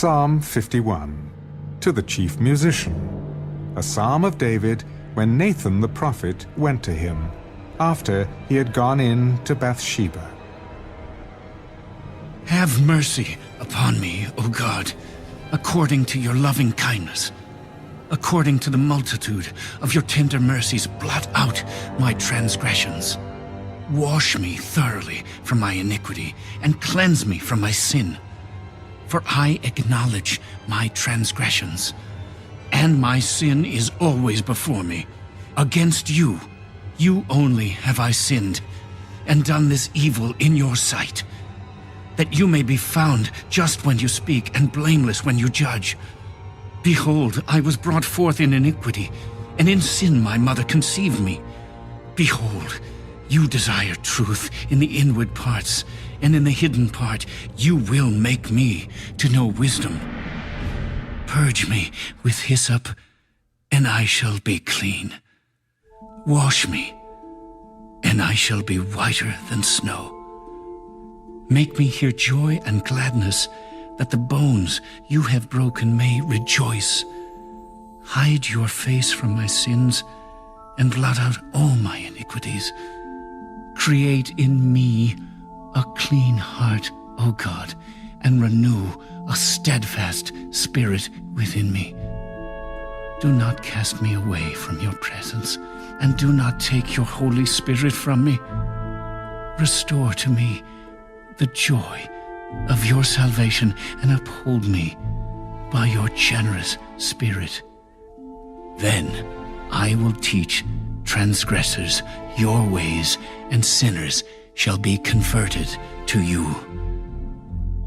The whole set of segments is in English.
Psalm 51, to the chief musician, a psalm of David when Nathan the prophet went to him, after he had gone in to Bathsheba. Have mercy upon me, O God, according to your loving kindness. According to the multitude of your tender mercies, blot out my transgressions. Wash me thoroughly from my iniquity, and cleanse me from my sin. For I acknowledge my transgressions, and my sin is always before me. Against you, you only have I sinned, and done this evil in your sight, that you may be found just when you speak, and blameless when you judge. Behold, I was brought forth in iniquity, and in sin my mother conceived me. Behold, you desire truth in the inward parts, and in the hidden part you will make me to know wisdom. Purge me with hyssop, and I shall be clean. Wash me, and I shall be whiter than snow. Make me hear joy and gladness, that the bones you have broken may rejoice. Hide your face from my sins, and blot out all my iniquities. Create in me a clean heart, O God, and renew a steadfast spirit within me. Do not cast me away from your presence, and do not take your Holy Spirit from me. Restore to me the joy of your salvation, and uphold me by your generous spirit. Then I will teach transgressors your ways, and sinners shall be converted to you.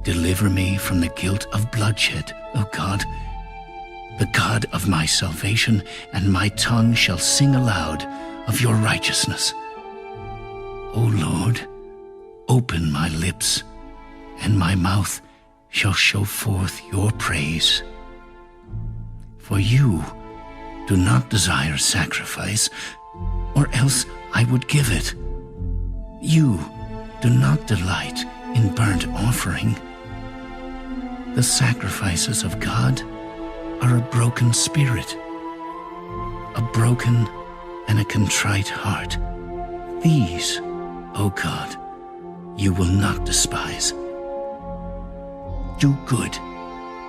Deliver me from the guilt of bloodshed, O God, the God of my salvation, and my tongue shall sing aloud of your righteousness. O Lord, open my lips, and my mouth shall show forth your praise. For you do not desire sacrifice, or else I would give it. You do not delight in burnt offering. The sacrifices of God are a broken spirit, a broken and a contrite heart. These, O God, you will not despise. Do good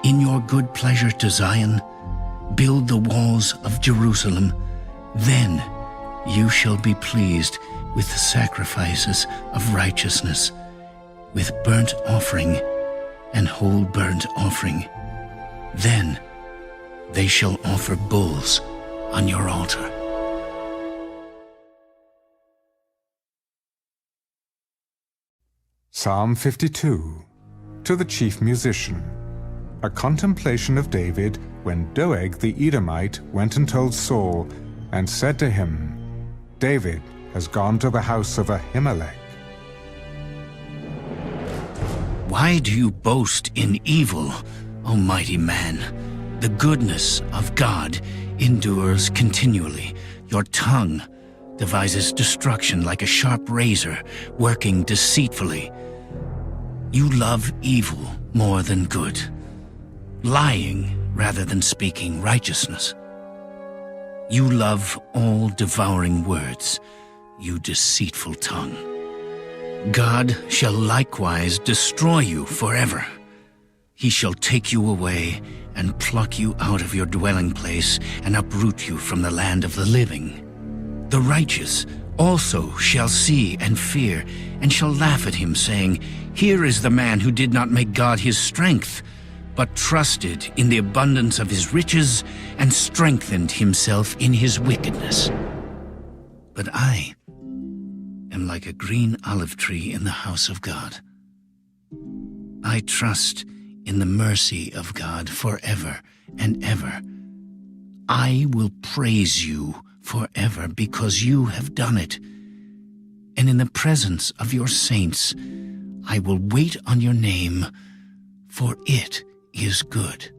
in your good pleasure to Zion. Build the walls of Jerusalem. Then you shall be pleased with the sacrifices of righteousness, with burnt offering and whole burnt offering. Then they shall offer bulls on your altar. Psalm 52, to the chief musician, a contemplation of David when Doeg the Edomite went and told Saul, and said to him, David has gone to the house of Ahimelech. Why do you boast in evil, O mighty man? The goodness of God endures continually. Your tongue devises destruction like a sharp razor, working deceitfully. You love evil more than good, lying rather than speaking righteousness. You love all devouring words, you deceitful tongue. God shall likewise destroy you forever. He shall take you away and pluck you out of your dwelling place and uproot you from the land of the living. The righteous also shall see and fear, and shall laugh at him, saying, Here is the man who did not make God his strength, but trusted in the abundance of his riches, and strengthened himself in his wickedness. But I am like a green olive tree in the house of God. I trust in the mercy of God forever and ever. I will praise you forever because you have done it. And in the presence of your saints, I will wait on your name, for it is good.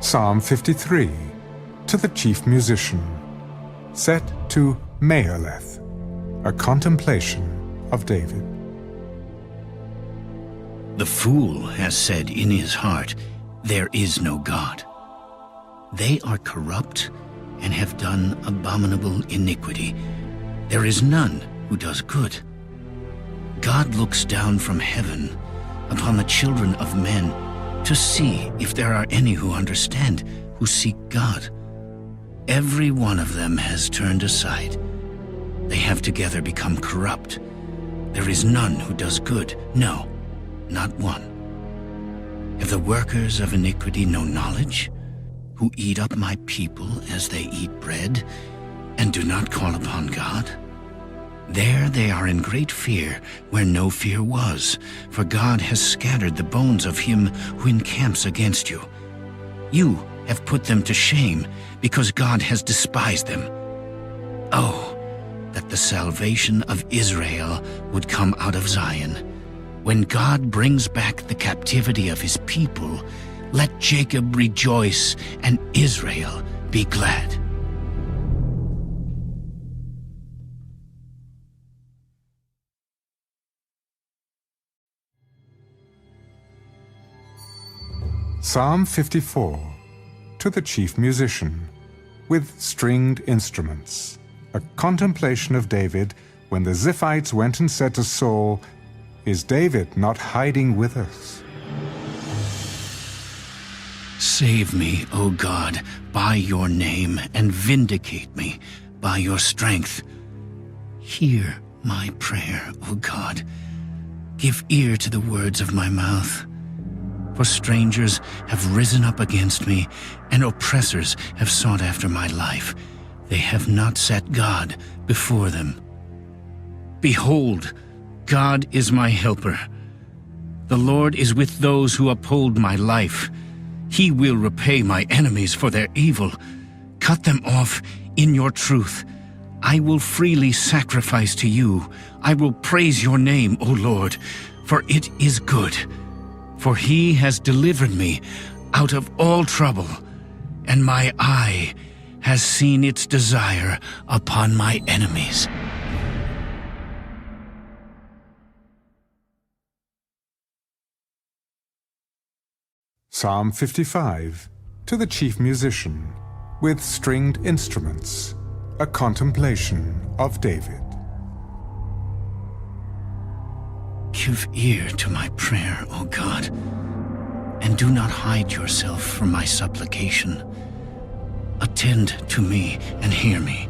Psalm 53, to the chief musician, set to Mahaleth, a contemplation of David. The fool has said in his heart, "There is no God." They are corrupt and have done abominable iniquity. There is none who does good. God looks down from heaven upon the children of men to see if there are any who understand, who seek God. Every one of them has turned aside. They have together become corrupt. There is none who does good, no, not one. Have the workers of iniquity no knowledge, who eat up my people as they eat bread, and do not call upon God? There they are in great fear, where no fear was, for God has scattered the bones of him who encamps against you. You have put them to shame, because God has despised them. Oh, that the salvation of Israel would come out of Zion. When God brings back the captivity of his people, let Jacob rejoice and Israel be glad. Psalm 54, to the chief musician, with stringed instruments, a contemplation of David when the Ziphites went and said to Saul, "Is David not hiding with us?" Save me, O God, by your name, and vindicate me by your strength. Hear my prayer, O God. Give ear to the words of my mouth. For strangers have risen up against me, and oppressors have sought after my life. They have not set God before them. Behold, God is my helper. The Lord is with those who uphold my life. He will repay my enemies for their evil. Cut them off in your truth. I will freely sacrifice to you. I will praise your name, O Lord, for it is good. For he has delivered me out of all trouble, and my eye has seen its desire upon my enemies. Psalm 55, to the chief musician, with stringed instruments, a contemplation of David. Give ear to my prayer, O God, and do not hide yourself from my supplication. Attend to me and hear me.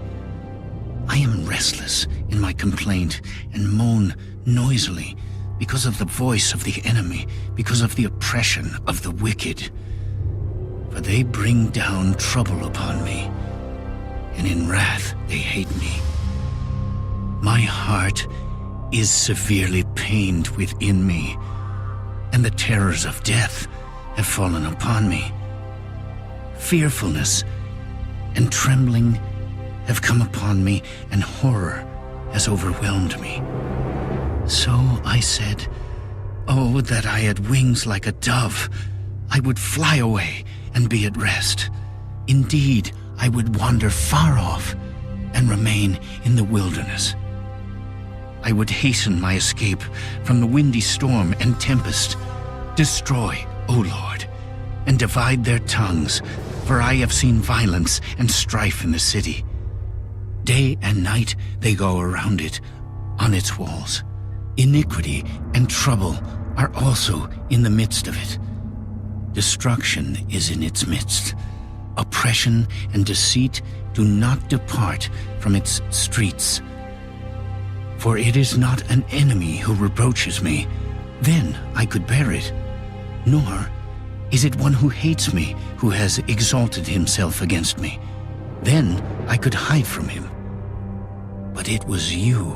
I am restless in my complaint and moan noisily because of the voice of the enemy, because of the oppression of the wicked. For they bring down trouble upon me, and in wrath they hate me. My heart is severely pained within me, and the terrors of death have fallen upon me. Fearfulness and trembling have come upon me, and horror has overwhelmed me. So I said, "Oh, that I had wings like a dove! I would fly away and be at rest. Indeed, I would wander far off and remain in the wilderness. I would hasten my escape from the windy storm and tempest. Destroy, O Lord, and divide their tongues, for I have seen violence and strife in the city. Day and night they go around it, on its walls. Iniquity and trouble are also in the midst of it. Destruction is in its midst. Oppression and deceit do not depart from its streets. For it is not an enemy who reproaches me, then I could bear it. Nor is it one who hates me who has exalted himself against me. Then I could hide from him. But it was you,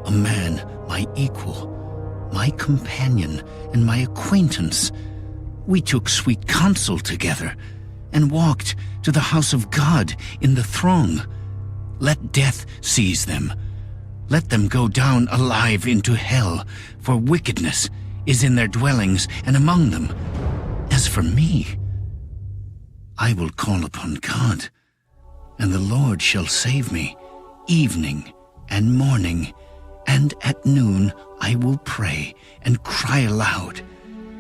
a man my equal, my companion, and my acquaintance. We took sweet counsel together and walked to the house of God in the throng. Let death seize them. Let them go down alive into hell, for wickedness is in their dwellings and among them. As for me, I will call upon God, and the Lord shall save me. Evening and morning, and at noon I will pray and cry aloud,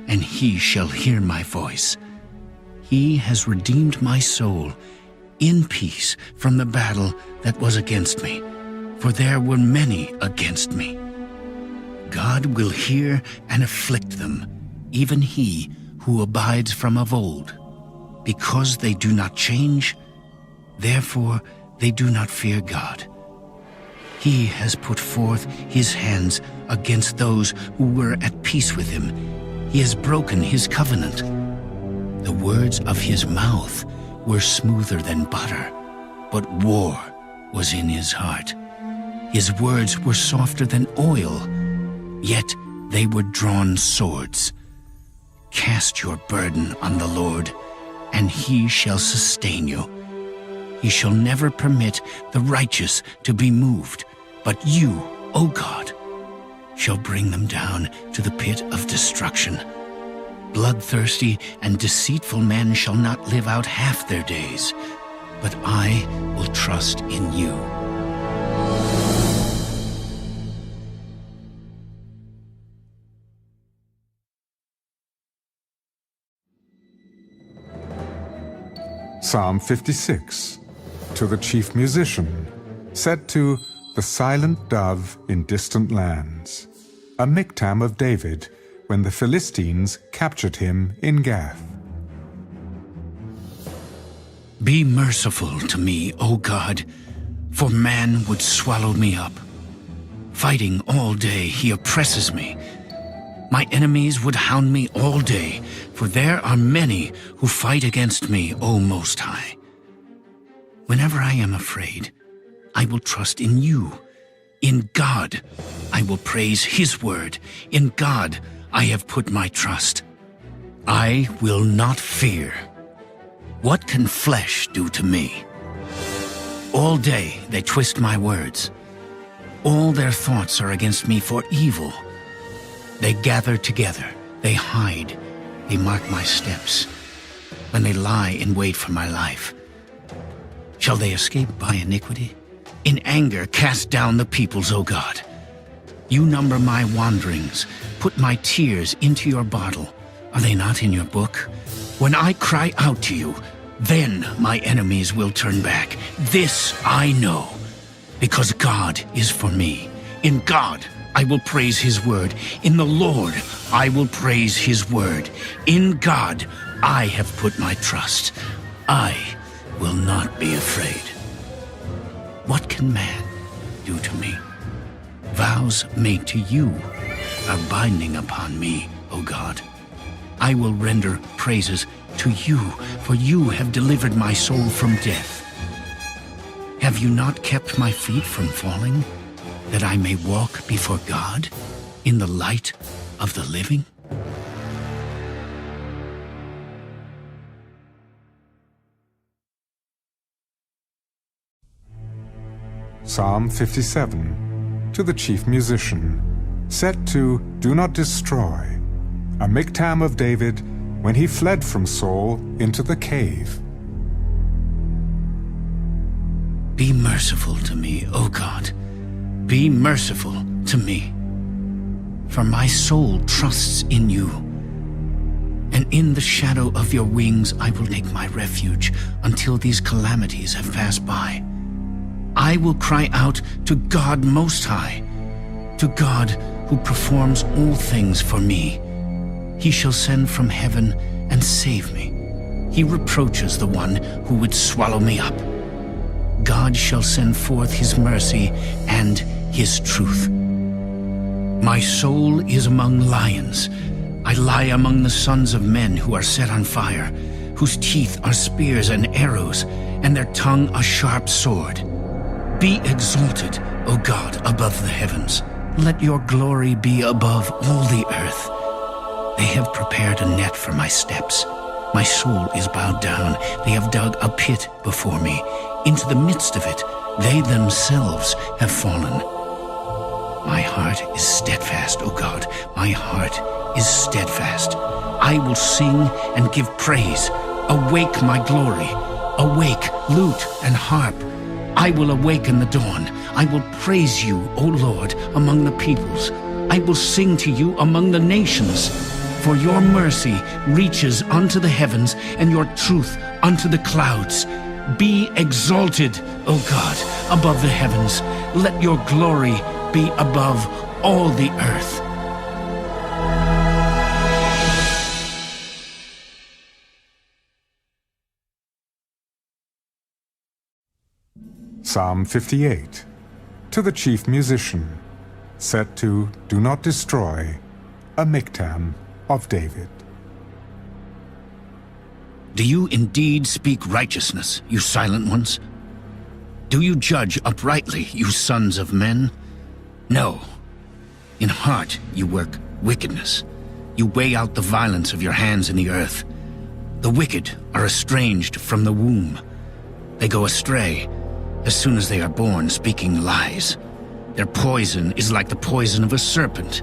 and he shall hear my voice. He has redeemed my soul in peace from the battle that was against me, for there were many against me. God will hear and afflict them, even he who abides from of old. Because they do not change, therefore they do not fear God. He has put forth his hands against those who were at peace with him. He has broken his covenant. The words of his mouth were smoother than butter, but war was in his heart. His words were softer than oil, yet they were drawn swords. Cast your burden on the Lord, and he shall sustain you. He shall never permit the righteous to be moved, but you, O God, shall bring them down to the pit of destruction. Bloodthirsty and deceitful men shall not live out half their days, but I will trust in you. Psalm 56, to the chief musician, set to the silent dove in distant lands, a miktam of David, when the Philistines captured him in Gath. Be merciful to me, O God, for man would swallow me up. Fighting all day, he oppresses me. My enemies would hound me all day, for there are many who fight against me, O Most High. Whenever I am afraid, I will trust in you. In God, I will praise his word. In God, I have put my trust. I will not fear. What can flesh do to me? All day they twist my words. All their thoughts are against me for evil. They gather together, they hide, they mark my steps, when they lie in wait for my life. Shall they escape by iniquity? In anger cast down the peoples, O God. You number my wanderings, put my tears into your bottle. Are they not in your book? When I cry out to you, then my enemies will turn back. This I know, because God is for me. In God I will praise his word. In the Lord I will praise his word. In God I have put my trust. I will not be afraid. What can man do to me? Vows made to you are binding upon me, O God. I will render praises to you, for you have delivered my soul from death. Have you not kept my feet from falling, that I may walk before God in the light of the living? Psalm 57, to the chief musician, set to Do Not Destroy, a miktam of David when he fled from Saul into the cave. Be merciful to me, O God. Be merciful to me. For my soul trusts in you, and in the shadow of your wings I will take my refuge until these calamities have passed by. I will cry out to God Most High, to God who performs all things for me. He shall send from heaven and save me. He reproaches the one who would swallow me up. God shall send forth his mercy and his truth. My soul is among lions. I lie among the sons of men who are set on fire, whose teeth are spears and arrows, and their tongue a sharp sword. Be exalted, O God, above the heavens. Let your glory be above all the earth. They have prepared a net for my steps. My soul is bowed down. They have dug a pit before me. Into the midst of it, they themselves have fallen. My heart is steadfast, O God. My heart is steadfast. I will sing and give praise. Awake, my glory. Awake, lute and harp. I will awaken the dawn. I will praise you, O Lord, among the peoples. I will sing to you among the nations. For your mercy reaches unto the heavens, and your truth unto the clouds. Be exalted, O God, above the heavens. Let your glory be above all the earth. Psalm 58, to the chief musician, set to Do Not Destroy, a miktam of David. Do you indeed speak righteousness, you silent ones? Do you judge uprightly, you sons of men? No. In heart you work wickedness. You weigh out the violence of your hands in the earth. The wicked are estranged from the womb. They go astray as soon as they are born, speaking lies. Their poison is like the poison of a serpent.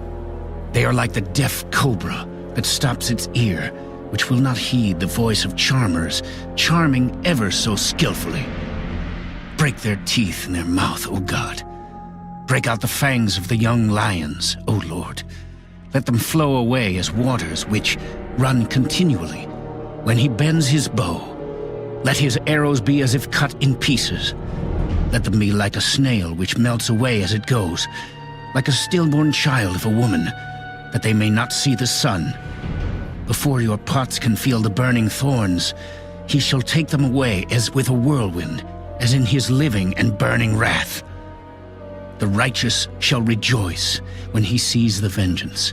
They are like the deaf cobra that stops its ear, which will not heed the voice of charmers, charming ever so skillfully. Break their teeth in their mouth, O God. Break out the fangs of the young lions, O Lord. Let them flow away as waters which run continually. When he bends his bow, let his arrows be as if cut in pieces. Let them be like a snail which melts away as it goes, like a stillborn child of a woman, that they may not see the sun. Before your pots can feel the burning thorns, he shall take them away as with a whirlwind, as in his living and burning wrath. The righteous shall rejoice when he sees the vengeance.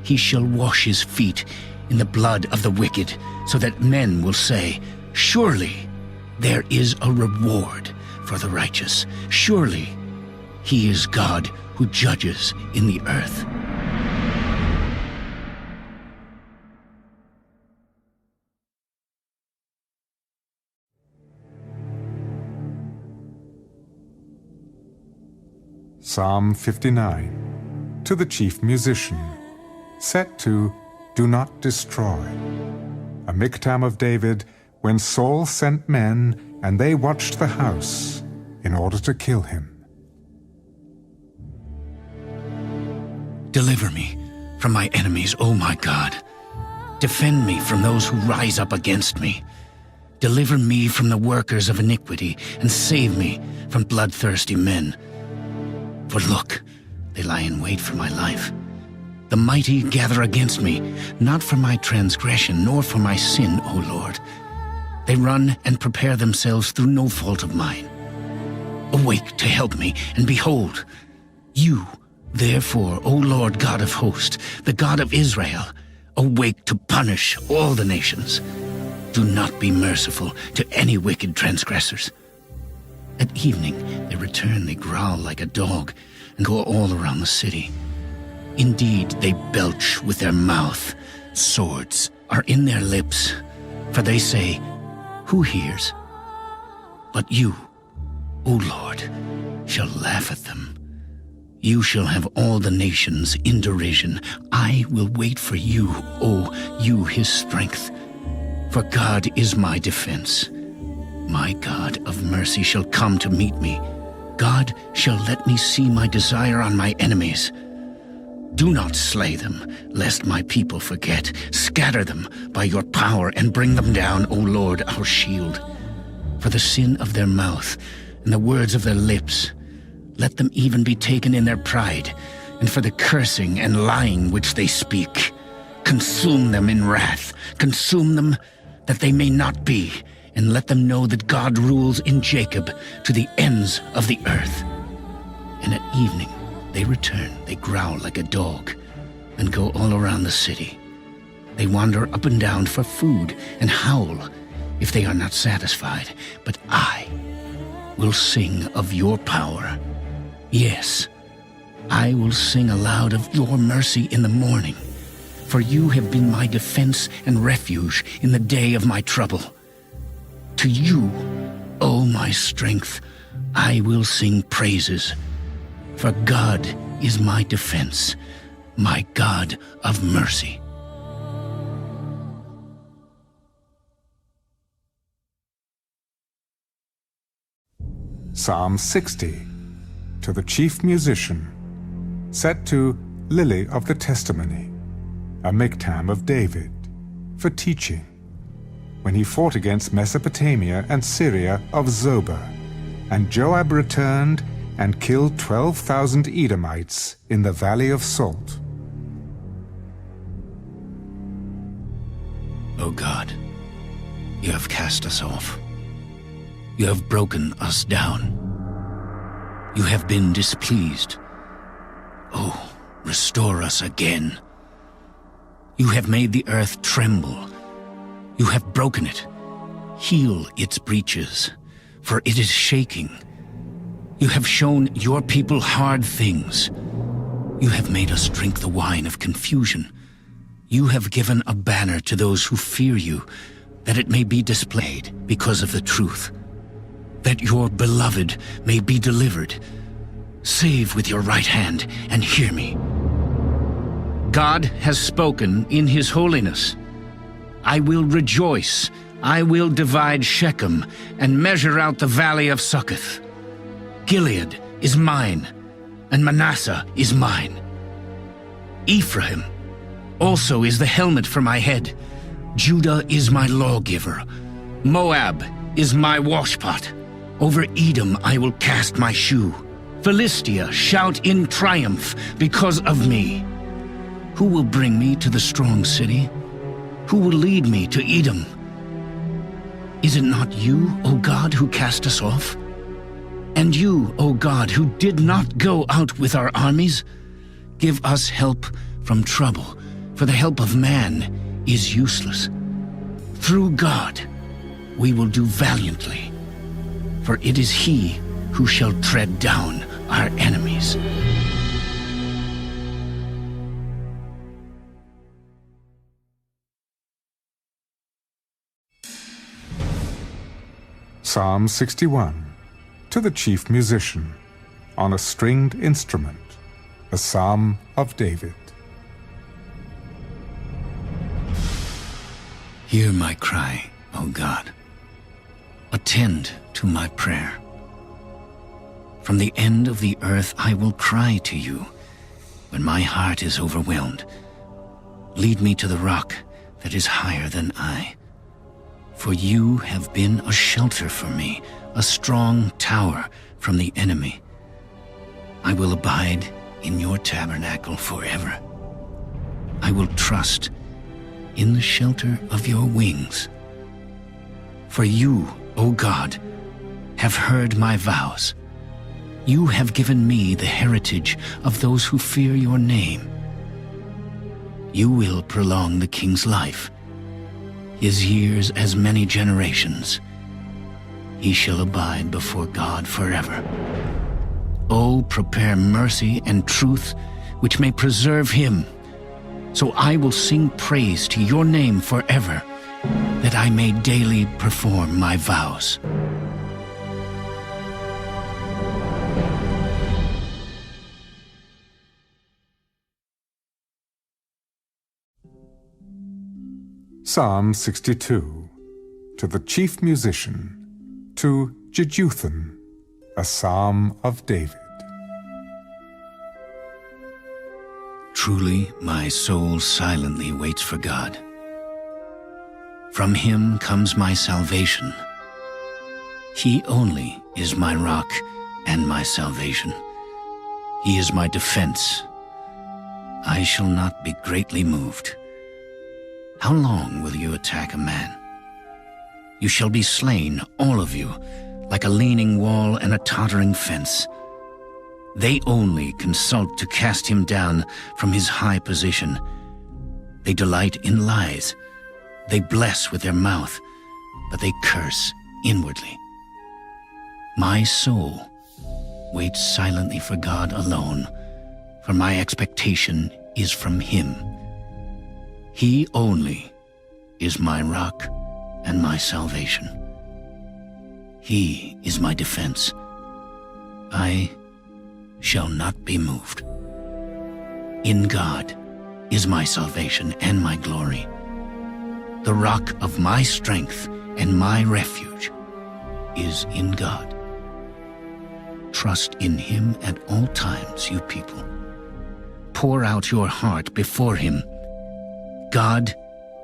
He shall wash his feet in the blood of the wicked, so that men will say, Surely there is a reward for the righteous. Surely he is God who judges in the earth. Psalm 59, to the chief musician, set to Do Not Destroy, a miktam of David, when Saul sent men, and they watched the house in order to kill him. Deliver me from my enemies, O my God. Defend me from those who rise up against me. Deliver me from the workers of iniquity, and save me from bloodthirsty men. For look, they lie in wait for my life. The mighty gather against me, not for my transgression, nor for my sin, O Lord. They run and prepare themselves through no fault of mine. Awake to help me, and behold, you, therefore, O Lord God of hosts, the God of Israel, awake to punish all the nations. Do not be merciful to any wicked transgressors. At evening they return, they growl like a dog, and go all around the city. Indeed, they belch with their mouth. Swords are in their lips, for they say, Who hears? But you, O Lord, shall laugh at them. You shall have all the nations in derision. I will wait for you, O you his strength. For God is my defense. My God of mercy shall come to meet me. God shall let me see my desire on my enemies. Do not slay them, lest my people forget. Scatter them by your power and bring them down, O Lord, our shield. For the sin of their mouth and the words of their lips, let them even be taken in their pride, and for the cursing and lying which they speak. Consume them in wrath, consume them that they may not be, and let them know that God rules in Jacob to the ends of the earth. And at evening they return, they growl like a dog, and go all around the city. They wander up and down for food, and howl if they are not satisfied. But I will sing of your power. Yes, I will sing aloud of your mercy in the morning, for you have been my defense and refuge in the day of my trouble. To you, O my strength, I will sing praises. For God is my defense, my God of mercy. Psalm 60, to the chief musician, set to Lily of the Testimony, a miktam of David, for teaching, when he fought against Mesopotamia and Syria of Zobah, and Joab returned and killed 12,000 Edomites in the Valley of Salt. O God, you have cast us off. You have broken us down. You have been displeased. Oh, restore us again. You have made the earth tremble. You have broken it. Heal its breaches, for it is shaking. You have shown your people hard things. You have made us drink the wine of confusion. You have given a banner to those who fear you, that it may be displayed because of the truth, that your beloved may be delivered. Save with your right hand and hear me. God has spoken in his holiness. I will rejoice. I will divide Shechem and measure out the valley of Succoth. Gilead is mine, and Manasseh is mine. Ephraim also is the helmet for my head. Judah is my lawgiver. Moab is my washpot. Over Edom I will cast my shoe. Philistia shout in triumph because of me. Who will bring me to the strong city? Who will lead me to Edom? Is it not you, O God, who cast us off? And you, O God, who did not go out with our armies? Give us help from trouble, for the help of man is useless. Through God we will do valiantly, for it is he who shall tread down our enemies. Psalm 61, to the chief musician, on a stringed instrument, a psalm of David. Hear my cry, O God. Attend to my prayer. From the end of the earth I will cry to you when my heart is overwhelmed. Lead me to the rock that is higher than I. For you have been a shelter for me, a strong tower from the enemy. I will abide in your tabernacle forever. I will trust in the shelter of your wings. For you, O God, have heard my vows. You have given me the heritage of those who fear your name. You will prolong the king's life, his years as many generations. He shall abide before God forever. Oh, prepare mercy and truth, which may preserve him. So I will sing praise to your name forever, that I may daily perform my vows. Psalm 62, to the chief musician, to Jeduthun, a psalm of David. Truly, my soul silently waits for God. From him comes my salvation. He only is my rock and my salvation. He is my defense. I shall not be greatly moved. How long will you attack a man? You shall be slain, all of you, like a leaning wall and a tottering fence. They only consult to cast him down from his high position. They delight in lies. They bless with their mouth, but they curse inwardly. My soul waits silently for God alone, for my expectation is from him. He only is my rock and my salvation. He is my defense. I shall not be moved. In God is my salvation and my glory. The rock of my strength and my refuge is in God. Trust in him at all times, you people. Pour out your heart before him. God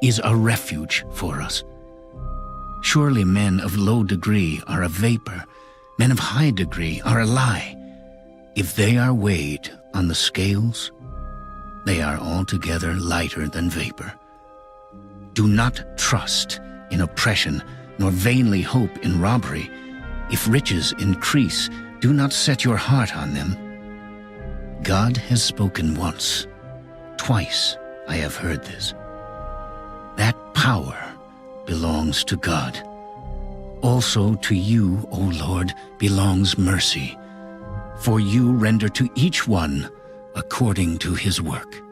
is a refuge for us. Surely men of low degree are a vapor, men of high degree are a lie. If they are weighed on the scales, they are altogether lighter than vapor. Do not trust in oppression, nor vainly hope in robbery. If riches increase, do not set your heart on them. God has spoken once. Twice I have heard this. That power belongs to God. Also to you, O Lord, belongs mercy, for you render to each one according to his work.